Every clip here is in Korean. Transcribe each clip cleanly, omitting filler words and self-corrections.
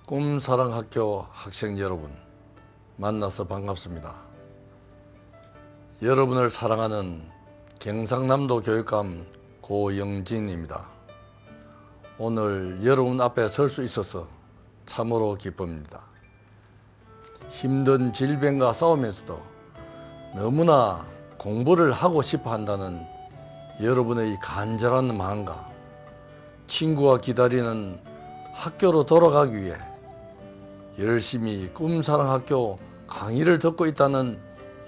꿈사랑학교 학생 여러분, 만나서 반갑습니다. 여러분을 사랑하는 경상남도 교육감 고영진입니다. 오늘 여러분 앞에 설 수 있어서 참으로 기쁩니다. 힘든 질병과 싸우면서도 너무나 공부를 하고 싶어 한다는 여러분의 간절한 마음과 친구가 기다리는 학교로 돌아가기 위해 열심히 꿈사랑학교 강의를 듣고 있다는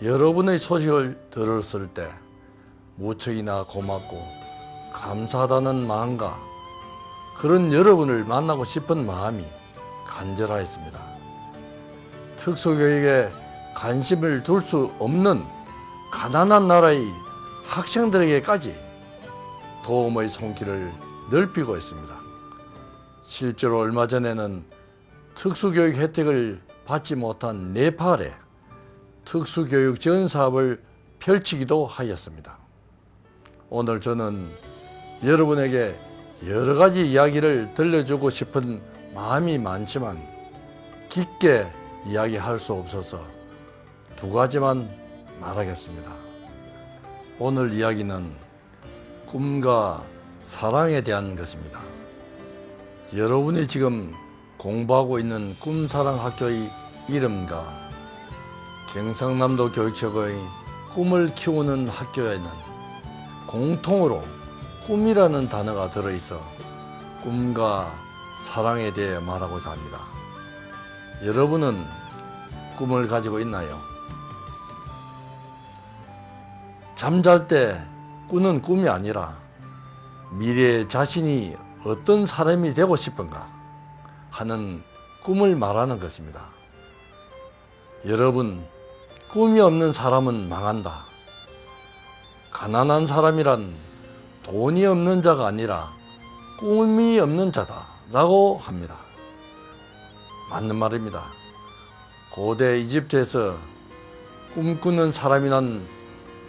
여러분의 소식을 들었을 때 무척이나 고맙고 감사하다는 마음과 그런 여러분을 만나고 싶은 마음이 간절하였습니다. 특수교육에 관심을 둘 수 없는 가난한 나라의 학생들에게까지 도움의 손길을 넓히고 있습니다. 실제로 얼마 전에는 특수교육 혜택을 받지 못한 네팔에 특수교육 지원 사업을 펼치기도 하였습니다. 오늘 저는 여러분에게 여러 가지 이야기를 들려주고 싶은 마음이 많지만 깊게 이야기할 수 없어서 두 가지만 말하겠습니다. 오늘 이야기는 꿈과 사랑에 대한 것입니다. 여러분이 지금 공부하고 있는 꿈사랑학교의 이름과 경상남도 교육청의 꿈을 키우는 학교에는 공통으로 꿈이라는 단어가 들어있어 꿈과 사랑에 대해 말하고자 합니다. 여러분은 꿈을 가지고 있나요? 잠잘 때 꾸는 꿈이 아니라 미래의 자신이 어떤 사람이 되고 싶은가 하는 꿈을 말하는 것입니다. 여러분, 꿈이 없는 사람은 망한다. 가난한 사람이란 돈이 없는 자가 아니라 꿈이 없는 자다 라고 합니다. 맞는 말입니다. 고대 이집트에서 꿈꾸는 사람이란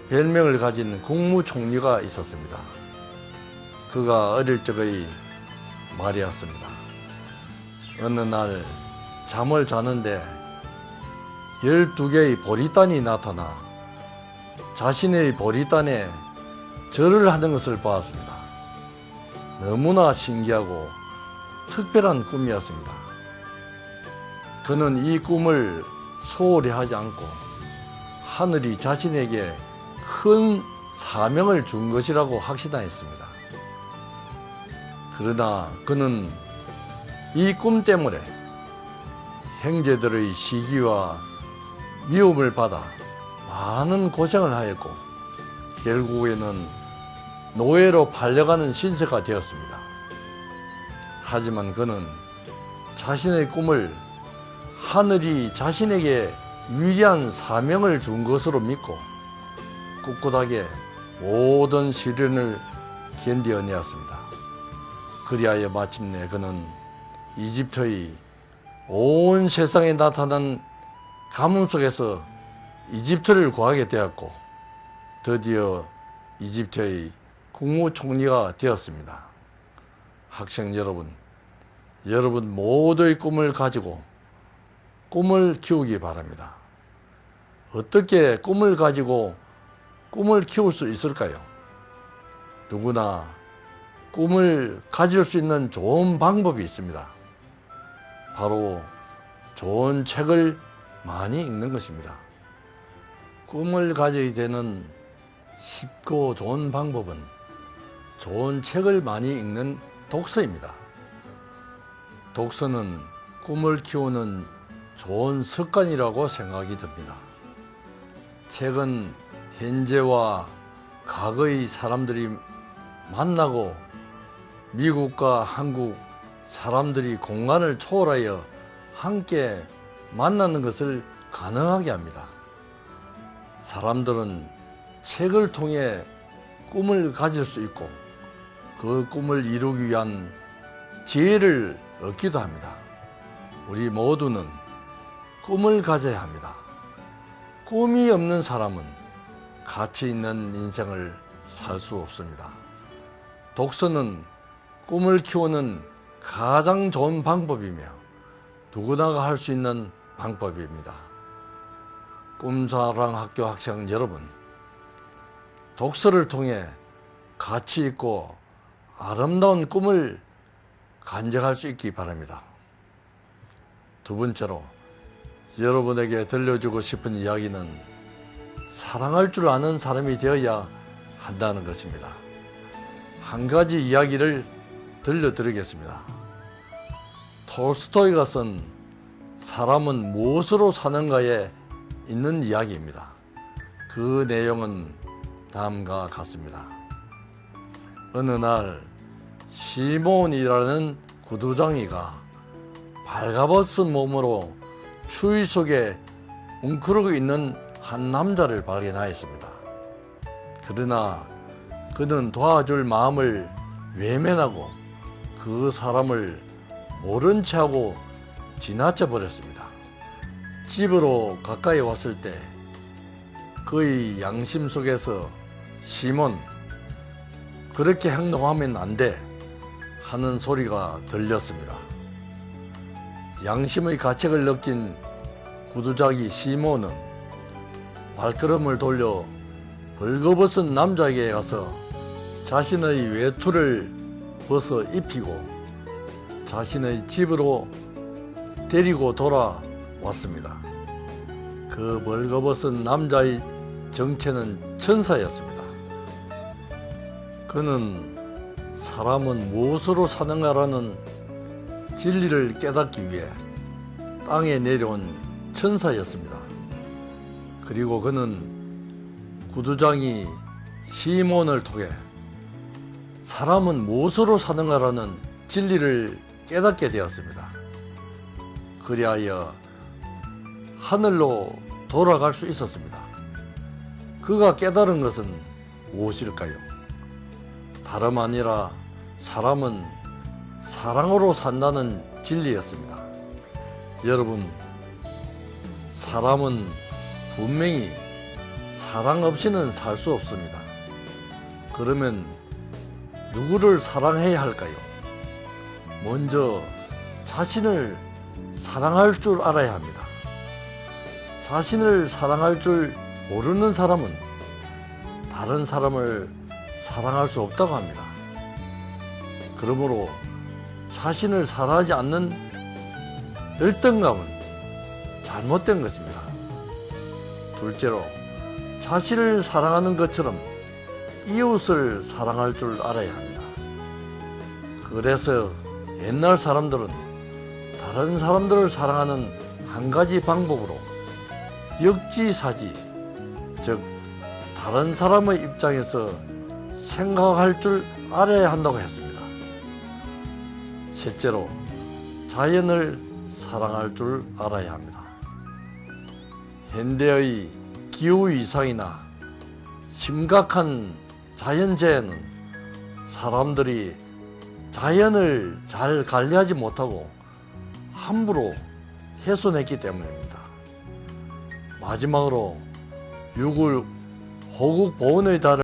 별명을 가진 국무총리가 있었습니다. 그가 어릴 적의 말이었습니다. 어느 날 잠을 자는데 12개의 보리단이 나타나 자신의 보리단에 절을 하는 것을 보았습니다. 너무나 신기하고 특별한 꿈이었습니다. 그는 이 꿈을 소홀히 하지 않고 하늘이 자신에게 큰 사명을 준 것이라고 확신하였습니다. 그러나 그는 이 꿈 때문에 형제들의 시기와 미움을 받아 많은 고생을 하였고 결국에는 노예로 팔려가는 신세가 되었습니다. 하지만 그는 자신의 꿈을 하늘이 자신에게 위대한 사명을 준 것으로 믿고 꿋꿋하게 모든 시련을 견뎌내었습니다. 그리하여 마침내 그는 이집트의 온 세상에 나타난 가뭄 속에서 이집트를 구하게 되었고 드디어 이집트의 국무총리가 되었습니다. 학생 여러분, 여러분 모두의 꿈을 가지고 꿈을 키우기 바랍니다. 어떻게 꿈을 가지고 꿈을 키울 수 있을까요? 누구나 꿈을 가질 수 있는 좋은 방법이 있습니다. 바로 좋은 책을 많이 읽는 것입니다. 꿈을 가지게 되는 쉽고 좋은 방법은 좋은 책을 많이 읽는 독서입니다. 독서는 꿈을 키우는 좋은 습관이라고 생각이 듭니다. 책은 현재와 과거의 사람들이 만나고 미국과 한국 사람들이 공간을 초월하여 함께 만나는 것을 가능하게 합니다. 사람들은 책을 통해 꿈을 가질 수 있고 그 꿈을 이루기 위한 지혜를 얻기도 합니다. 우리 모두는 꿈을 가져야 합니다. 꿈이 없는 사람은 가치 있는 인생을 살 수 없습니다. 독서는 꿈을 키우는 가장 좋은 방법이며 누구나가 할 수 있는 방법입니다. 꿈사랑학교 학생 여러분, 독서를 통해 가치 있고 아름다운 꿈을 간직할 수 있기 바랍니다. 두 번째로 여러분에게 들려주고 싶은 이야기는 사랑할 줄 아는 사람이 되어야 한다는 것입니다. 한 가지 이야기를 들려드리겠습니다. 톨스토이가 쓴 사람은 무엇으로 사는가에 있는 이야기입니다. 그 내용은 다음과 같습니다. 어느 날 시몬이라는 구두장이가 발가벗은 몸으로 추위 속에 웅크르고 있는 한 남자를 발견하였습니다. 그러나 그는 도와줄 마음을 외면하고 그 사람을 모른 체하고 지나쳐 버렸습니다. 집으로 가까이 왔을 때 그의 양심 속에서 시몬, 그렇게 행동하면 안 돼 하는 소리가 들렸습니다. 양심의 가책을 느낀 구두자기 시몬은 발걸음을 돌려 벌거벗은 남자에게 가서 자신의 외투를 벗어 입히고 자신의 집으로 데리고 돌아왔습니다. 그 벌거벗은 남자의 정체는 천사였습니다. 그는 사람은 무엇으로 사는가라는 진리를 깨닫기 위해 땅에 내려온 천사였습니다. 그리고 그는 구두장이 시몬을 통해 사람은 무엇으로 사는가라는 진리를 깨닫게 되었습니다. 그리하여 하늘로 돌아갈 수 있었습니다. 그가 깨달은 것은 무엇일까요? 다름 아니라 사람은 사랑으로 산다는 진리였습니다. 여러분, 사람은 분명히 사랑 없이는 살 수 없습니다. 그러면 누구를 사랑해야 할까요? 먼저 자신을 사랑할 줄 알아야 합니다. 자신을 사랑할 줄 모르는 사람은 다른 사람을 사랑할 수 없다고 합니다. 그러므로 자신을 사랑하지 않는 열등감은 잘못된 것입니다. 둘째로, 자신을 사랑하는 것처럼 이웃을 사랑할 줄 알아야 합니다. 그래서 옛날 사람들은 다른 사람들을 사랑하는 한 가지 방법으로 역지사지, 즉 다른 사람의 입장에서 생각할 줄 알아야 한다고 했습니다. 셋째로, 자연을 사랑할 줄 알아야 합니다. 현대의 기후 이상이나 심각한 자연재해는 사람들이 자연을 잘 관리하지 못하고 함부로 훼손했기 때문입니다. 마지막으로 6월 호국보훈의 달을